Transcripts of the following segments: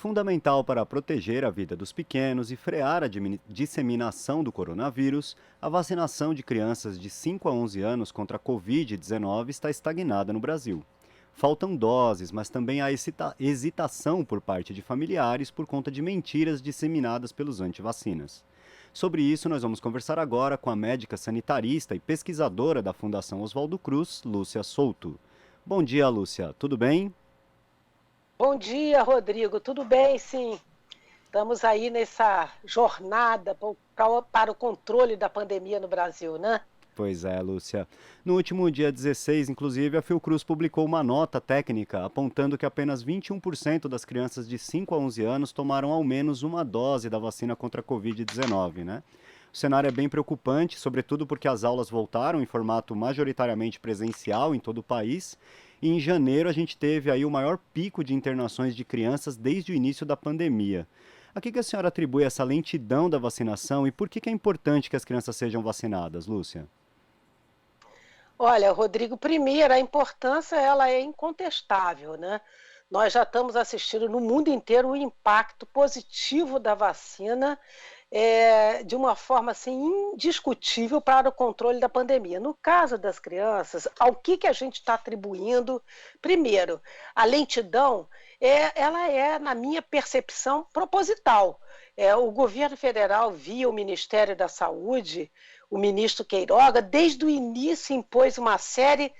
Fundamental para proteger a vida dos pequenos e frear a disseminação do coronavírus, a vacinação de crianças de 5 a 11 anos contra a Covid-19 está estagnada no Brasil. Faltam doses, mas também há hesitação por parte de familiares por conta de mentiras disseminadas pelos antivacinas. Sobre isso, nós vamos conversar agora com a médica sanitarista e pesquisadora da Fundação Oswaldo Cruz, Lúcia Souto. Bom dia, Lúcia. Tudo bem? Bom dia, Rodrigo. Tudo bem? Sim. Estamos aí nessa jornada para o controle da pandemia no Brasil, né? Pois é, Lúcia. No último dia 16, inclusive, a Fiocruz publicou uma nota técnica apontando que apenas 21% das crianças de 5 a 11 anos tomaram ao menos uma dose da vacina contra a Covid-19, né? O cenário é bem preocupante, sobretudo porque as aulas voltaram em formato majoritariamente presencial em todo o país. E em janeiro a gente teve aí o maior pico de internações de crianças desde o início da pandemia. A que a senhora atribui essa lentidão da vacinação e por que é importante que as crianças sejam vacinadas, Lúcia? Olha, Rodrigo, primeiro, a importância ela é incontestável, né? Nós já estamos assistindo no mundo inteiro o impacto positivo da vacina de uma forma assim, indiscutível para o controle da pandemia. No caso das crianças, ao que a gente está atribuindo? Primeiro, a lentidão, ela é, na minha percepção, proposital. O governo federal, via o Ministério da Saúde, o ministro Queiroga, desde o início impôs uma série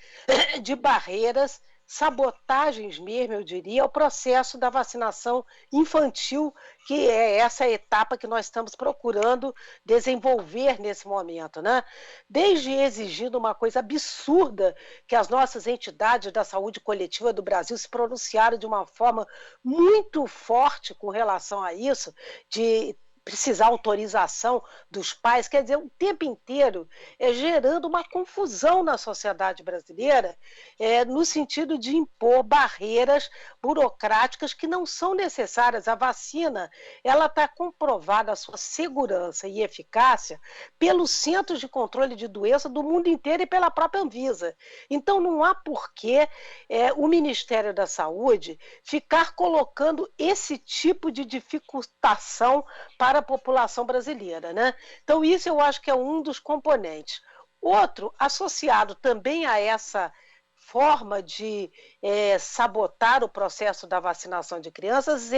de barreiras, sabotagens mesmo, eu diria, ao processo da vacinação infantil, que é essa etapa que nós estamos procurando desenvolver nesse momento, né? Desde exigindo uma coisa absurda, que as nossas entidades da saúde coletiva do Brasil se pronunciaram de uma forma muito forte com relação a isso, de precisar autorização dos pais, quer dizer, o tempo inteiro gerando uma confusão na sociedade brasileira, no sentido de impor barreiras burocráticas que não são necessárias. A vacina, ela está comprovada a sua segurança e eficácia pelos Centros de Controle de Doença do mundo inteiro e pela própria Anvisa. Então, não há porquê o Ministério da Saúde ficar colocando esse tipo de dificultação para a população brasileira, né? Então, isso eu acho que é um dos componentes. Outro, associado também a essa forma de sabotar o processo da vacinação de crianças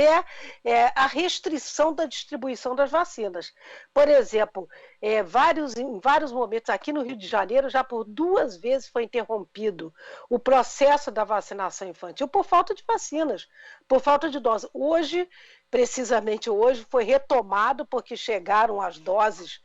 a restrição da distribuição das vacinas. Por exemplo, em vários momentos, aqui no Rio de Janeiro, já por 2 vezes foi interrompido o processo da vacinação infantil por falta de vacinas, por falta de doses. Hoje, precisamente hoje, foi retomado porque chegaram as doses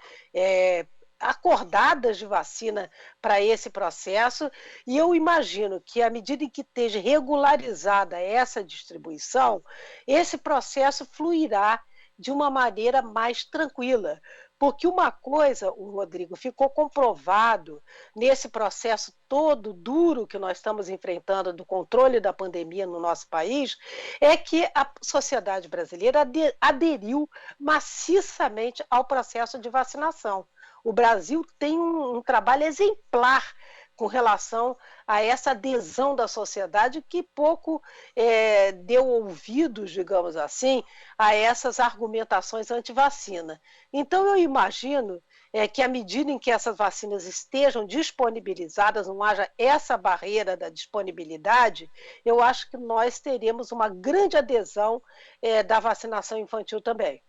acordadas de vacina para esse processo, e eu imagino que à medida em que esteja regularizada essa distribuição, esse processo fluirá de uma maneira mais tranquila. Porque uma coisa, o Rodrigo, ficou comprovado nesse processo todo duro que nós estamos enfrentando do controle da pandemia no nosso país, é que a sociedade brasileira aderiu maciçamente ao processo de vacinação. O Brasil tem um trabalho exemplar com relação a essa adesão da sociedade que pouco deu ouvidos, digamos assim, a essas argumentações anti-vacina. Então, eu imagino que à medida em que essas vacinas estejam disponibilizadas, não haja essa barreira da disponibilidade, eu acho que nós teremos uma grande adesão da vacinação infantil também.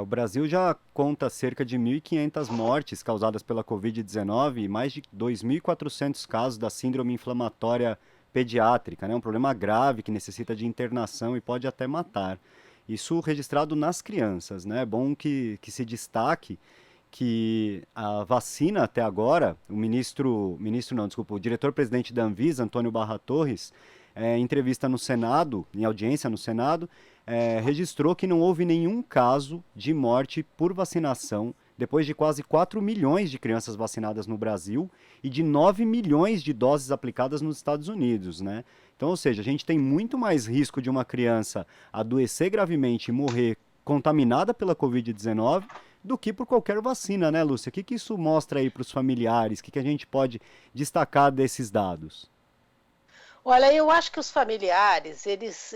O Brasil já conta cerca de 1.500 mortes causadas pela Covid-19 e mais de 2.400 casos da síndrome inflamatória pediátrica, né? Um problema grave que necessita de internação e pode até matar. Isso registrado nas crianças, né? É bom que se destaque que a vacina até agora, o diretor-presidente da Anvisa, Antônio Barra Torres, em entrevista no Senado, em audiência no Senado, registrou que não houve nenhum caso de morte por vacinação depois de quase 4 milhões de crianças vacinadas no Brasil e de 9 milhões de doses aplicadas nos Estados Unidos, né? Então, ou seja, a gente tem muito mais risco de uma criança adoecer gravemente e morrer contaminada pela Covid-19 do que por qualquer vacina, né, Lúcia? O que isso mostra aí para os familiares? O que a gente pode destacar desses dados? Olha, eu acho que os familiares, eles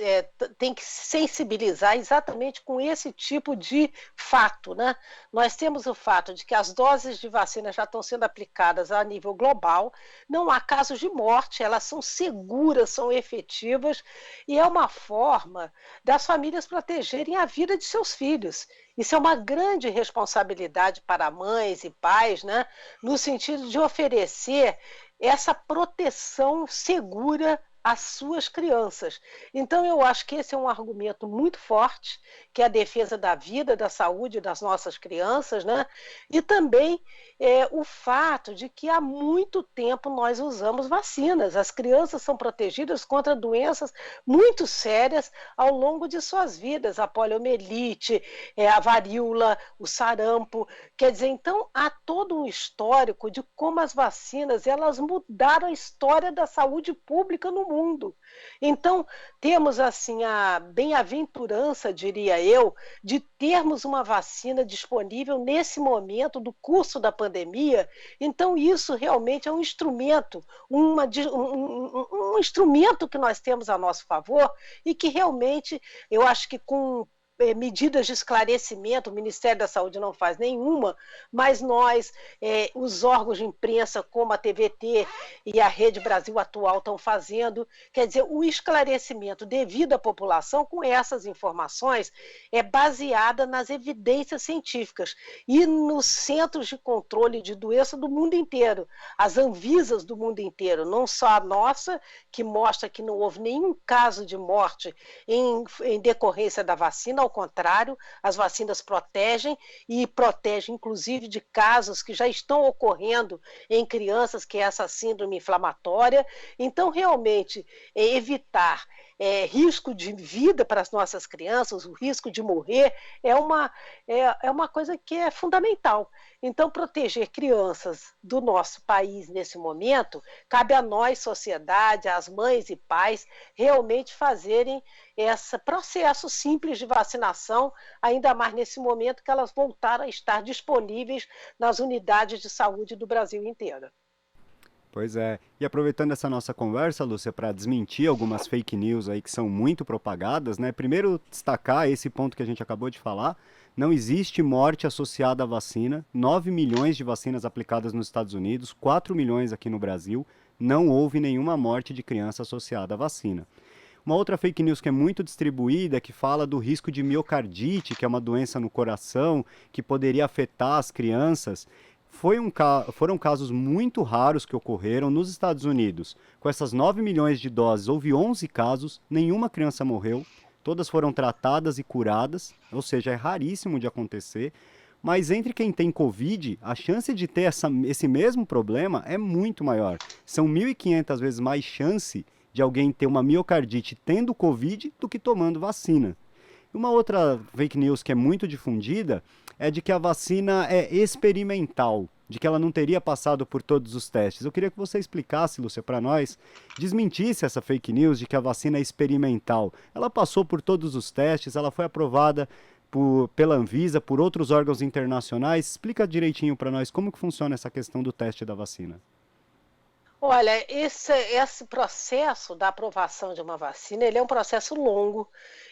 têm que se sensibilizar exatamente com esse tipo de fato, né? Nós temos o fato de que as doses de vacina já estão sendo aplicadas a nível global, não há casos de morte, elas são seguras, são efetivas, e é uma forma das famílias protegerem a vida de seus filhos. Isso é uma grande responsabilidade para mães e pais, né? No sentido de oferecer essa proteção segura às suas crianças. Então, eu acho que esse é um argumento muito forte, que é a defesa da vida, da saúde das nossas crianças, né? E também o fato de que há muito tempo nós usamos vacinas. As crianças são protegidas contra doenças muito sérias ao longo de suas vidas, a poliomielite, a varíola, o sarampo. Quer dizer, então há todo um histórico de como as vacinas elas mudaram a história da saúde pública no mundo. Então, temos assim a bem-aventurança, diria eu, de termos uma vacina disponível nesse momento do curso da pandemia. Então, isso realmente é um instrumento, um instrumento que nós temos a nosso favor e que realmente, eu acho que com medidas de esclarecimento, o Ministério da Saúde não faz nenhuma, mas nós, os órgãos de imprensa, como a TVT e a Rede Brasil Atual estão fazendo, quer dizer, o esclarecimento devido à população com essas informações é baseada nas evidências científicas e nos centros de controle de doença do mundo inteiro, as Anvisas do mundo inteiro, não só a nossa, que mostra que não houve nenhum caso de morte em decorrência da vacina, ao contrário, as vacinas protegem e protegem inclusive de casos que já estão ocorrendo em crianças, que é essa síndrome inflamatória. Então, realmente, evitar risco de vida para as nossas crianças, o risco de morrer, é uma coisa que é fundamental. Então, proteger crianças do nosso país nesse momento, cabe a nós, sociedade, às mães e pais, realmente fazerem esse processo simples de vacinação, ainda mais nesse momento que elas voltaram a estar disponíveis nas unidades de saúde do Brasil inteiro. Pois é. E aproveitando essa nossa conversa, Lúcia, para desmentir algumas fake news aí que são muito propagadas, né? Primeiro, destacar esse ponto que a gente acabou de falar. Não existe morte associada à vacina. 9 milhões de vacinas aplicadas nos Estados Unidos, 4 milhões aqui no Brasil. Não houve nenhuma morte de criança associada à vacina. Uma outra fake news que é muito distribuída, que fala do risco de miocardite, que é uma doença no coração, que poderia afetar as crianças. Foram casos muito raros que ocorreram nos Estados Unidos. Com essas 9 milhões de doses, houve 11 casos, nenhuma criança morreu, todas foram tratadas e curadas, ou seja, é raríssimo de acontecer. Mas entre quem tem Covid, a chance de ter esse mesmo problema é muito maior. São 1.500 vezes mais chance de alguém ter uma miocardite tendo Covid do que tomando vacina. Uma outra fake news que é muito difundida é de que a vacina é experimental, de que ela não teria passado por todos os testes. Eu queria que você explicasse, Lúcia, para nós, desmentisse essa fake news de que a vacina é experimental. Ela passou por todos os testes, ela foi aprovada pela Anvisa, por outros órgãos internacionais. Explica direitinho para nós como que funciona essa questão do teste da vacina. Olha, esse processo da aprovação de uma vacina, ele é um processo longo,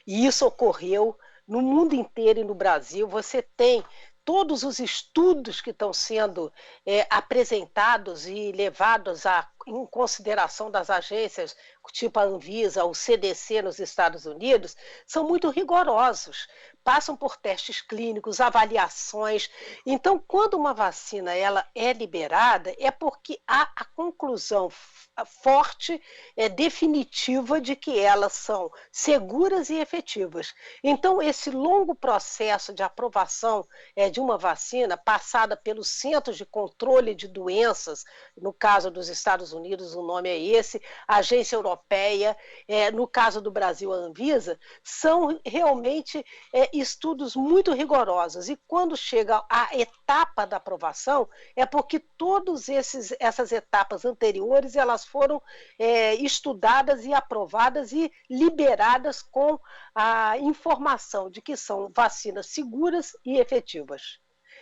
e isso ocorreu no mundo inteiro e no Brasil. Você tem todos os estudos que estão sendo apresentados e levados em consideração das agências, tipo a Anvisa, o CDC nos Estados Unidos, são muito rigorosos, passam por testes clínicos, avaliações. Então, quando uma vacina ela é liberada, é porque há a conclusão forte, definitiva de que elas são seguras e efetivas. Então, esse longo processo de aprovação de uma vacina, passada pelos Centros de Controle de Doenças, no caso dos Estados Unidos, o nome é esse, a Agência Europeia, no caso do Brasil, a Anvisa, são realmente estudos muito rigorosos. E quando chega a etapa da aprovação, é porque todas essas etapas anteriores, elas foram estudadas e aprovadas e liberadas com a informação de que são vacinas seguras e efetivas.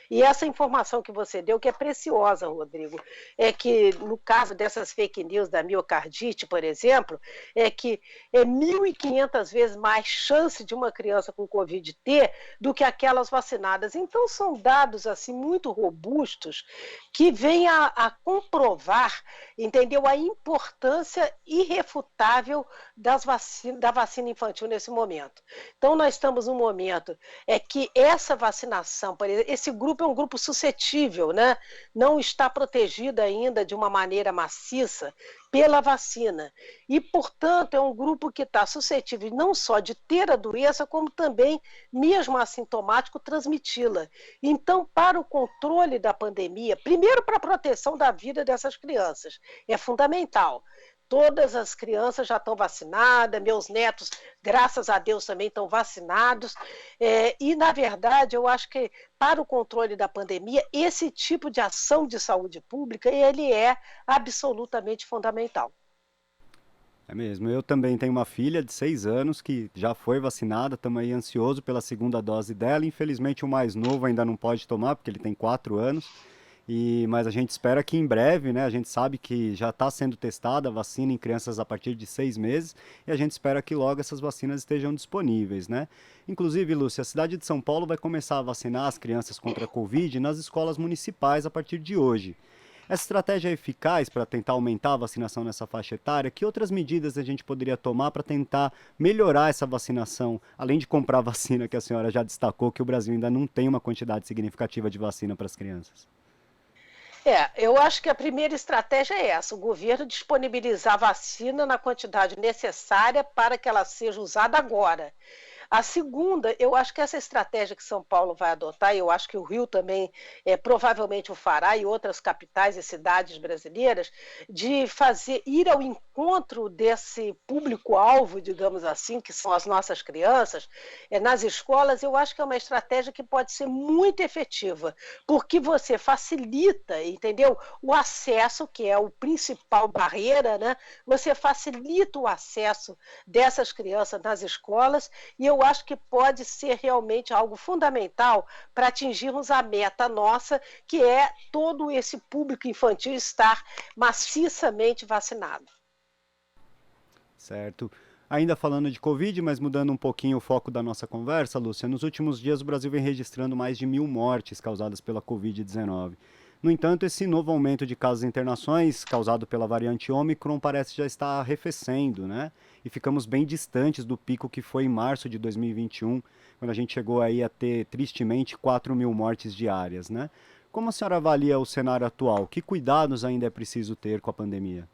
E essa informação que você deu, que é preciosa, Rodrigo, é que no caso dessas fake news da miocardite, por exemplo, é que é 1.500 vezes mais chance de uma criança com Covid ter do que aquelas vacinadas. Então, são dados assim muito robustos que vêm a comprovar, entendeu, a importância irrefutável da vacina infantil nesse momento. Então, nós estamos num momento que essa vacinação, por exemplo, esse grupo é um grupo suscetível, né? Não está protegido ainda de uma maneira maciça pela vacina. E, portanto, é um grupo que está suscetível não só de ter a doença, como também, mesmo assintomático, transmiti-la. Então, para o controle da pandemia, primeiro para a proteção da vida dessas crianças, é fundamental. Todas as crianças já estão vacinadas, meus netos, graças a Deus, também estão vacinados. E, na verdade, eu acho que para o controle da pandemia, esse tipo de ação de saúde pública, ele é absolutamente fundamental. É mesmo. Eu também tenho uma filha de 6 anos que já foi vacinada, estamos aí ansioso pela segunda dose dela. Infelizmente, o mais novo ainda não pode tomar, porque ele tem 4 anos. Mas a gente espera que em breve, né? A gente sabe que já está sendo testada a vacina em crianças a partir de 6 meses e a gente espera que logo essas vacinas estejam disponíveis, né? Inclusive, Lúcia, a cidade de São Paulo vai começar a vacinar as crianças contra a Covid nas escolas municipais a partir de hoje. Essa estratégia é eficaz para tentar aumentar a vacinação nessa faixa etária? Que outras medidas a gente poderia tomar para tentar melhorar essa vacinação, além de comprar vacina, que a senhora já destacou, que o Brasil ainda não tem uma quantidade significativa de vacina para as crianças? Eu acho que a primeira estratégia é essa, o governo disponibilizar a vacina na quantidade necessária para que ela seja usada agora. A segunda, eu acho que essa estratégia que São Paulo vai adotar, e eu acho que o Rio também provavelmente o fará, e outras capitais e cidades brasileiras, de ir ao encontro desse público-alvo, digamos assim, que são as nossas crianças, nas escolas, eu acho que é uma estratégia que pode ser muito efetiva, porque você facilita, entendeu? O acesso, que é o principal barreira, né? Você facilita o acesso dessas crianças nas escolas, e eu acho que pode ser realmente algo fundamental para atingirmos a meta nossa, que é todo esse público infantil estar maciçamente vacinado. Certo. Ainda falando de Covid, mas mudando um pouquinho o foco da nossa conversa, Lúcia, nos últimos dias o Brasil vem registrando mais de 1.000 mortes causadas pela Covid-19. No entanto, esse novo aumento de casos e internações causado pela variante Ômicron parece já estar arrefecendo, né? E ficamos bem distantes do pico que foi em março de 2021, quando a gente chegou aí a ter, tristemente, 4.000 mortes diárias, né? Como a senhora avalia o cenário atual? Que cuidados ainda é preciso ter com a pandemia?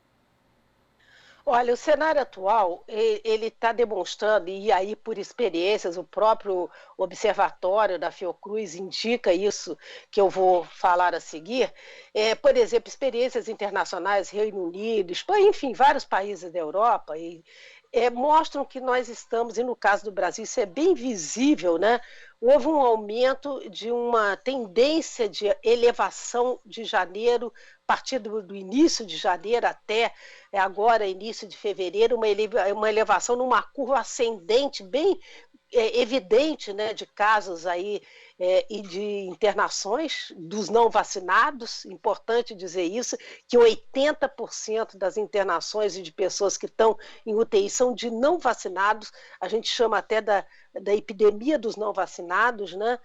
Olha, o cenário atual, ele está demonstrando, e aí por experiências, o próprio observatório da Fiocruz indica isso que eu vou falar a seguir, por exemplo, experiências internacionais, Reino Unido, Espanha, enfim, vários países da Europa, mostram que nós estamos, e no caso do Brasil isso é bem visível, né? Houve um aumento de uma tendência de elevação de janeiro, a partir do início de janeiro até agora, início de fevereiro, uma elevação numa curva ascendente bem evidente, né, de casos aí e de internações dos não vacinados. Importante dizer isso, que 80% das internações e de pessoas que estão em UTI são de não vacinados, a gente chama até da epidemia dos não vacinados, né?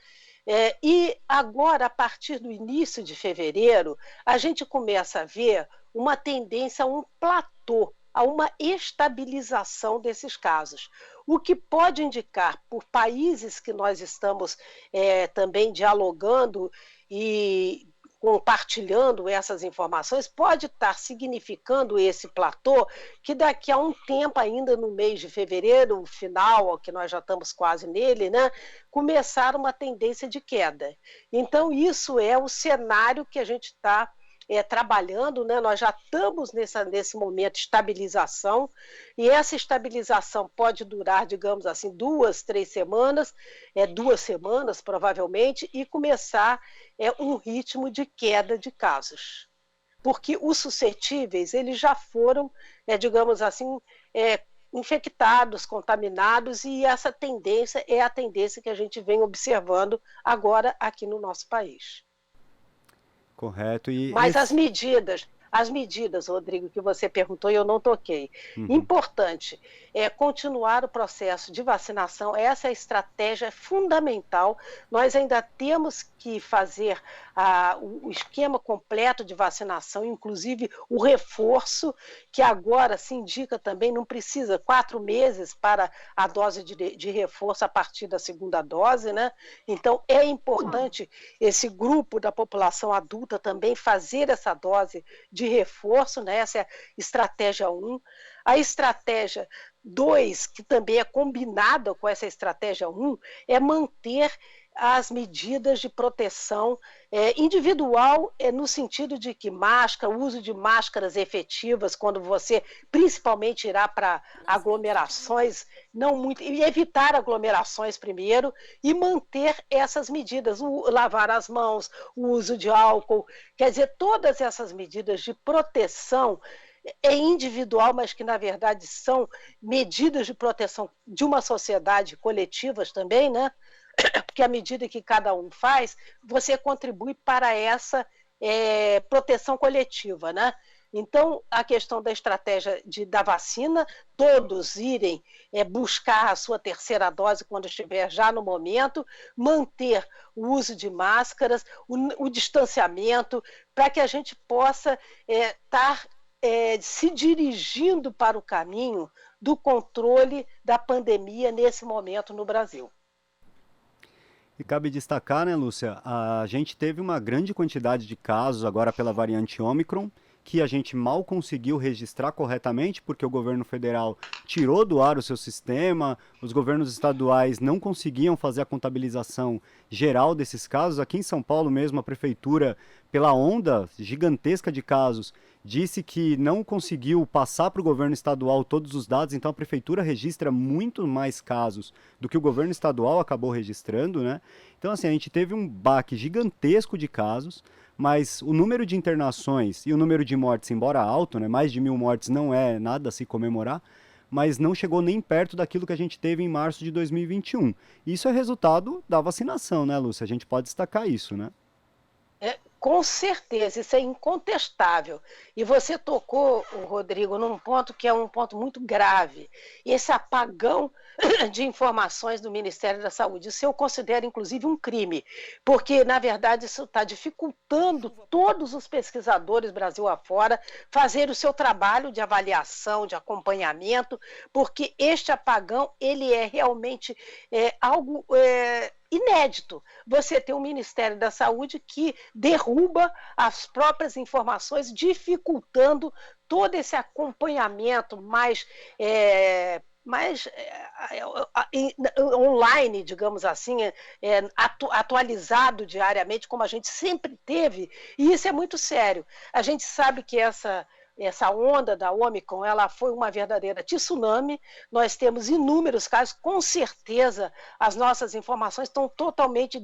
E agora, a partir do início de fevereiro, a gente começa a ver uma tendência a um platô, a uma estabilização desses casos. O que pode indicar, por países que nós estamos também dialogando e compartilhando essas informações, pode estar significando esse platô que daqui a um tempo, ainda no mês de fevereiro, final, que nós já estamos quase nele, né, começar uma tendência de queda. Então, isso é o cenário que a gente está trabalhando, né? Nós já estamos nesse momento de estabilização, e essa estabilização pode durar, digamos assim, 2, 3 semanas, 2 semanas provavelmente, e começar um ritmo de queda de casos. Porque os suscetíveis, eles já foram, digamos assim, infectados, contaminados, e essa tendência é a tendência que a gente vem observando agora aqui no nosso país. Correto. E Mas as medidas, Rodrigo, que você perguntou e eu não toquei. Uhum. Importante é continuar o processo de vacinação, essa estratégia é fundamental. Nós ainda temos que fazer o esquema completo de vacinação, inclusive o reforço, que agora se indica também, não precisa 4 meses para a dose de reforço a partir da segunda dose, né? Então é importante esse grupo da população adulta também fazer essa dose de reforço, né? Essa é a estratégia 1. A estratégia 2, que também é combinada com essa estratégia 1, é manter as medidas de proteção individual, no sentido de que máscara, o uso de máscaras efetivas, quando você principalmente irá para aglomerações, não muito, e evitar aglomerações primeiro, e manter essas medidas, lavar as mãos, o uso de álcool, quer dizer, todas essas medidas de proteção é individual, mas que na verdade são medidas de proteção de uma sociedade, coletivas também, né? Porque à medida que cada um faz, você contribui para essa proteção coletiva, né? Então, a questão da estratégia da vacina, todos irem buscar a sua terceira dose quando estiver já no momento, manter o uso de máscaras, o distanciamento, para que a gente possa estar se dirigindo para o caminho do controle da pandemia nesse momento no Brasil. E cabe destacar, né, Lúcia, a gente teve uma grande quantidade de casos agora pela variante Ômicron, que a gente mal conseguiu registrar corretamente, porque o governo federal tirou do ar o seu sistema, os governos estaduais não conseguiam fazer a contabilização geral desses casos. Aqui em São Paulo mesmo, a prefeitura, pela onda gigantesca de casos, disse que não conseguiu passar para o governo estadual todos os dados, então a prefeitura registra muito mais casos do que o governo estadual acabou registrando, né? Então, assim, a gente teve um baque gigantesco de casos, mas o número de internações e o número de mortes, embora alto, né, mais de 1.000 mortes não é nada a se comemorar, mas não chegou nem perto daquilo que a gente teve em março de 2021. Isso é resultado da vacinação, né, Lúcia? A gente pode destacar isso, né? Com certeza, isso é incontestável. E você tocou, Rodrigo, num ponto que é um ponto muito grave. Esse apagão de informações do Ministério da Saúde. Isso eu considero, inclusive, um crime, porque, na verdade, isso está dificultando todos os pesquisadores Brasil afora fazer o seu trabalho de avaliação, de acompanhamento, porque este apagão ele é realmente algo inédito. Você tem um Ministério da Saúde que derruba as próprias informações, dificultando todo esse acompanhamento mais online, digamos assim, atualizado diariamente, como a gente sempre teve, e isso é muito sério. A gente sabe que essa onda da Ômicron, ela foi uma verdadeira tsunami, nós temos inúmeros casos, com certeza as nossas informações estão totalmente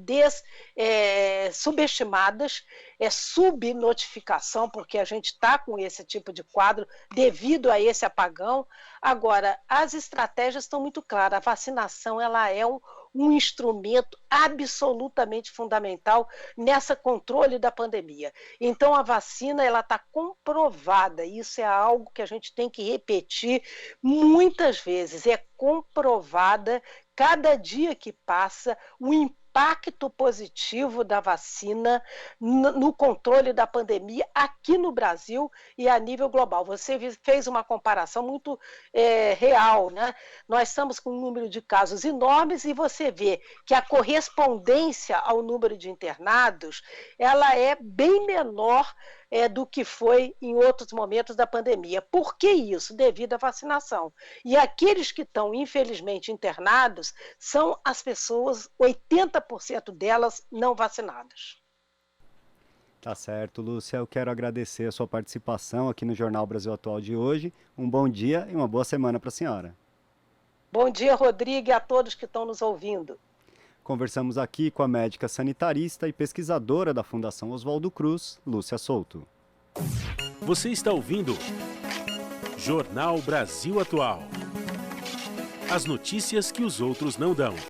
subestimadas, subnotificação, porque a gente está com esse tipo de quadro devido a esse apagão. Agora, as estratégias estão muito claras, a vacinação ela é um instrumento absolutamente fundamental nessa controle da pandemia. Então, a vacina ela está comprovada, isso é algo que a gente tem que repetir muitas vezes, é comprovada cada dia que passa o impacto positivo da vacina no controle da pandemia aqui no Brasil e a nível global. Você fez uma comparação muito real, né? Nós estamos com um número de casos enormes e você vê que a correspondência ao número de internados ela é bem menor do que foi em outros momentos da pandemia. Por que isso? Devido à vacinação. E aqueles que estão, infelizmente, internados são as pessoas, 80% delas não vacinadas. Tá certo, Lúcia. Eu quero agradecer a sua participação aqui no Jornal Brasil Atual de hoje. Um bom dia e uma boa semana para a senhora. Bom dia, Rodrigo, e a todos que estão nos ouvindo. Conversamos aqui com a médica sanitarista e pesquisadora da Fundação Oswaldo Cruz, Lúcia Souto. Você está ouvindo Jornal Brasil Atual. As notícias que os outros não dão.